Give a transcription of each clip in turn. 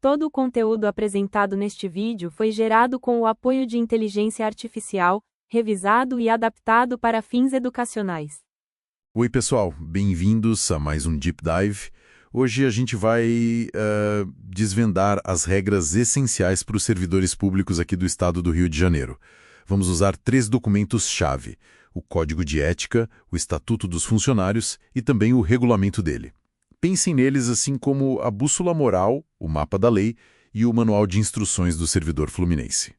Todo o conteúdo apresentado neste vídeo foi gerado com o apoio de inteligência artificial, revisado e adaptado para fins educacionais. Oi, pessoal, bem-vindos a mais um Deep Dive. Hoje a gente vai desvendar as regras essenciais para os servidores públicos aqui do estado do Rio de Janeiro. Vamos usar 3 documentos-chave: o Código de Ética, o Estatuto dos Funcionários e também o regulamento dele. Pensem neles assim como a bússola moral, o mapa da lei e o manual de instruções do servidor fluminense.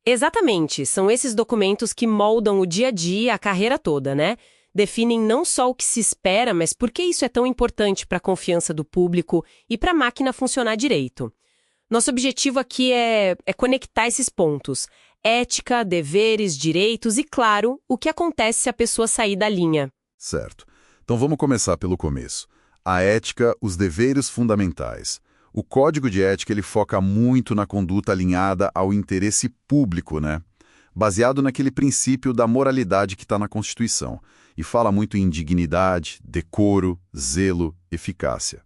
Exatamente, são esses documentos que moldam o dia a dia, a carreira toda, né? Definem não só o que se espera, mas por que isso é tão importante para a confiança do público e para a máquina funcionar direito. Nosso objetivo aqui é conectar esses pontos: ética, deveres, direitos e, claro, o que acontece se a pessoa sair da linha. Certo. Então vamos começar pelo começo. A ética, os deveres fundamentais. O Código de Ética ele foca muito na conduta alinhada ao interesse público, né? Baseado naquele princípio da moralidade que está na Constituição. E fala muito em dignidade, decoro, zelo, eficácia.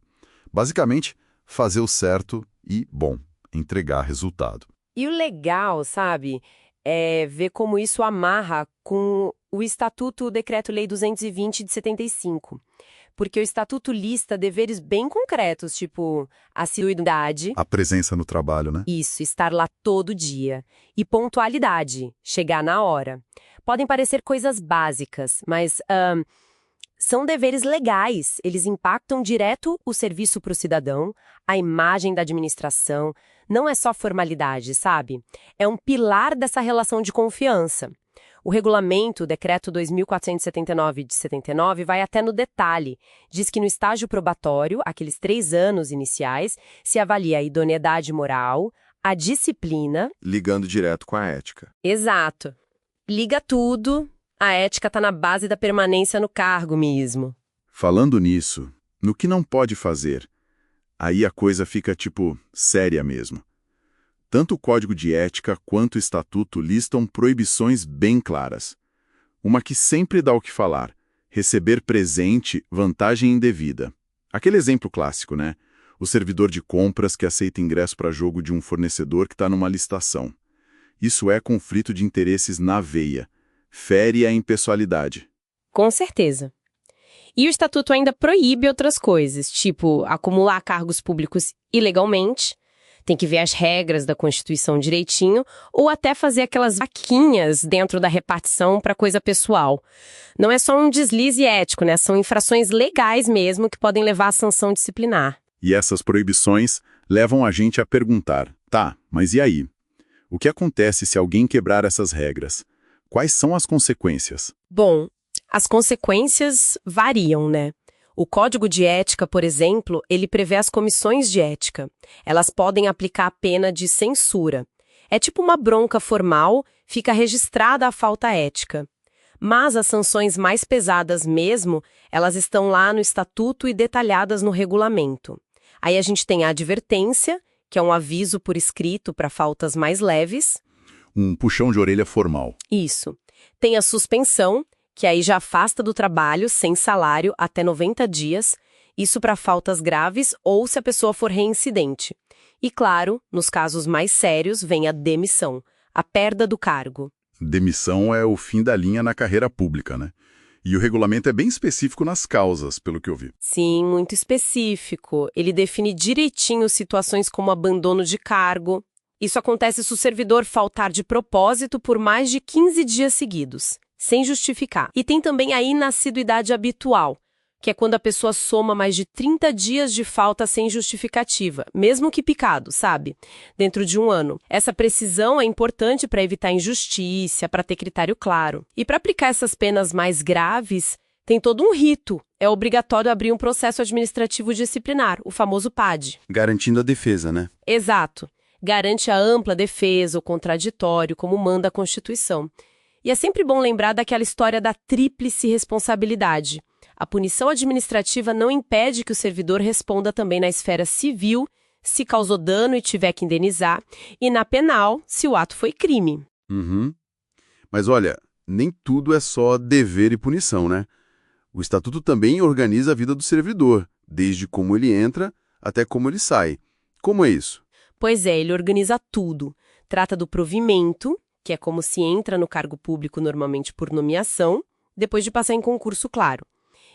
Basicamente, fazer o certo e, bom, entregar resultado. E o legal, sabe, é ver como isso amarra com o Estatuto, o Decreto-Lei 220 de 75. Porque o Estatuto lista deveres bem concretos, tipo assiduidade. A presença no trabalho, né? Isso, estar lá todo dia. E pontualidade, chegar na hora. Podem parecer coisas básicas, mas são deveres legais. Eles impactam direto o serviço para o cidadão, a imagem da administração. Não é só formalidade, sabe? É um pilar dessa relação de confiança. O regulamento, o Decreto 2479 de 79, vai até no detalhe. Diz que no estágio probatório, aqueles 3 anos iniciais, se avalia a idoneidade moral, a disciplina... Ligando direto com a ética. Exato. Liga tudo, a ética está na base da permanência no cargo mesmo. Falando nisso, no que não pode fazer, aí a coisa fica, séria mesmo. Tanto o Código de Ética quanto o Estatuto listam proibições bem claras. Uma que sempre dá o que falar: receber presente, vantagem indevida. Aquele exemplo clássico, né? O servidor de compras que aceita ingresso para jogo de um fornecedor que está numa licitação. Isso é conflito de interesses na veia. Fere a impessoalidade. Com certeza. E o Estatuto ainda proíbe outras coisas, tipo acumular cargos públicos ilegalmente, tem que ver as regras da Constituição direitinho, ou até fazer aquelas vaquinhas dentro da repartição para coisa pessoal. Não é só um deslize ético, né? São infrações legais mesmo que podem levar à sanção disciplinar. E essas proibições levam a gente a perguntar: tá, mas e aí? O que acontece se alguém quebrar essas regras? Quais são as consequências? Bom, as consequências variam, né? O Código de Ética, por exemplo, ele prevê as comissões de ética. Elas podem aplicar a pena de censura. É tipo uma bronca formal, fica registrada a falta ética. Mas as sanções mais pesadas mesmo, elas estão lá no Estatuto e detalhadas no regulamento. Aí a gente tem a advertência, que é um aviso por escrito para faltas mais leves. Um puxão de orelha formal. Isso. Tem a suspensão, que aí já afasta do trabalho sem salário até 90 dias, isso para faltas graves ou se a pessoa for reincidente. E claro, nos casos mais sérios, vem a demissão, a perda do cargo. Demissão é o fim da linha na carreira pública, né? E o regulamento é bem específico nas causas, pelo que eu vi. Sim, muito específico. Ele define direitinho situações como abandono de cargo. Isso acontece se o servidor faltar de propósito por mais de 15 dias seguidos, sem justificar. E tem também a inassiduidade habitual, que é quando a pessoa soma mais de 30 dias de falta sem justificativa, mesmo que picado, sabe? Dentro de um ano. Essa precisão é importante para evitar injustiça, para ter critério claro. E para aplicar essas penas mais graves, tem todo um rito. É obrigatório abrir um processo administrativo disciplinar, o famoso PAD. Garantindo a defesa, né? Exato. Garante a ampla defesa, o contraditório, como manda a Constituição. E é sempre bom lembrar daquela história da tríplice responsabilidade. A punição administrativa não impede que o servidor responda também na esfera civil, se causou dano e tiver que indenizar, e na penal, se o ato foi crime. Mas olha, nem tudo é só dever e punição, né? O Estatuto também organiza a vida do servidor, desde como ele entra até como ele sai. Como é isso? Pois é, ele organiza tudo. Trata do provimento, que é como se entra no cargo público normalmente por nomeação, depois de passar em concurso, claro.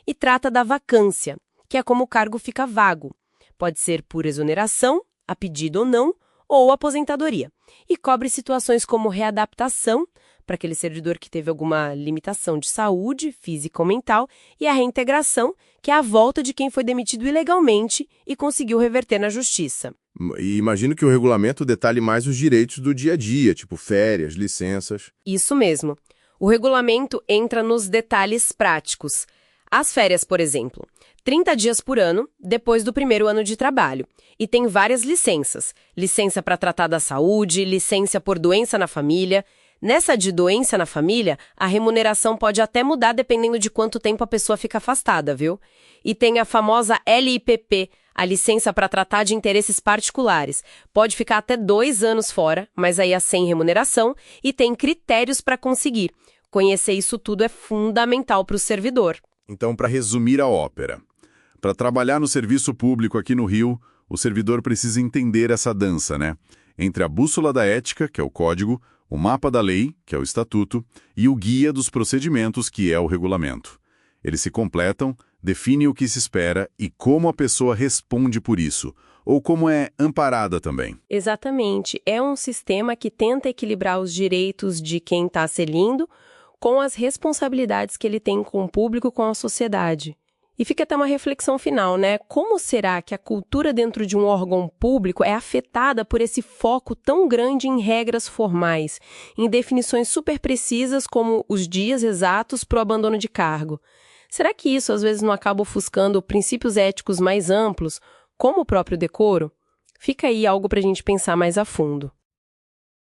E trata da vacância, que é como o cargo fica vago. Pode ser por exoneração, a pedido ou não, ou aposentadoria. E cobre situações como readaptação, para aquele servidor que teve alguma limitação de saúde, física ou mental, e a reintegração, que é a volta de quem foi demitido ilegalmente e conseguiu reverter na justiça. E imagino que o regulamento detalhe mais os direitos do dia a dia, tipo férias, licenças. Isso mesmo. O regulamento entra nos detalhes práticos. As férias, por exemplo, 30 dias por ano, depois do primeiro ano de trabalho. E tem várias licenças. Licença para tratar da saúde, licença por doença na família. Nessa de doença na família, a remuneração pode até mudar dependendo de quanto tempo a pessoa fica afastada, viu? E tem a famosa LIPP, a licença para tratar de interesses particulares. Pode ficar até 2 anos fora, mas aí é sem remuneração, e tem critérios para conseguir. Conhecer isso tudo é fundamental para o servidor. Então, para resumir a ópera, para trabalhar no serviço público aqui no Rio, o servidor precisa entender essa dança, né? Entre a bússola da ética, que é o código, o mapa da lei, que é o estatuto, e o guia dos procedimentos, que é o regulamento. Eles se completam, definem o que se espera e como a pessoa responde por isso, ou como é amparada também. Exatamente. É um sistema que tenta equilibrar os direitos de quem está servindo com as responsabilidades que ele tem com o público, com a sociedade. E fica até uma reflexão final, né? Como será que a cultura dentro de um órgão público é afetada por esse foco tão grande em regras formais, em definições super precisas como os dias exatos para o abandono de cargo? Será que isso às vezes não acaba ofuscando princípios éticos mais amplos, como o próprio decoro? Fica aí algo para a gente pensar mais a fundo.